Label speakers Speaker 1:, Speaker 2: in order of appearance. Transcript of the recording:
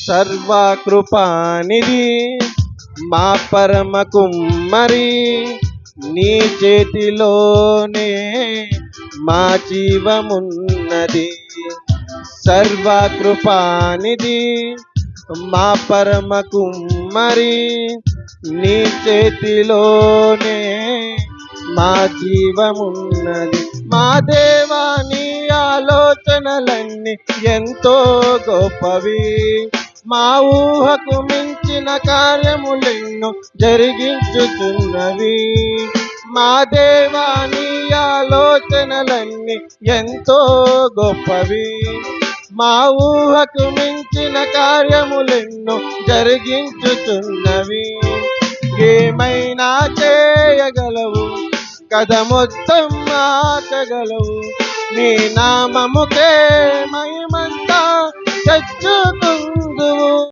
Speaker 1: సర్వకృపానిధి మా పరమ కుమ్మరి, నీ చేతిలోనే మా జీవమున్నది. సర్వకృపానిధి మా పరమ కుమ్మరి, నీ చేతిలోనే మా జీవమున్నది. మా దేవా నీ ఆలోచనలన్నీ ఎంతో గొప్పవి, మా ఊహకు మించిన కార్యములెన్నో జరిగించుచున్నవి. మా దేవా నీ ఆలోచనలన్నీ ఎంతో గొప్పవి, మా ఊహకు మించిన కార్యములెన్నో జరిగించుచున్నవి. ఏమైనా చేయగలవు, కథ మొత్తం మార్చగలవు, నీ నామముకే మహిమంతా తెచ్చుకున్న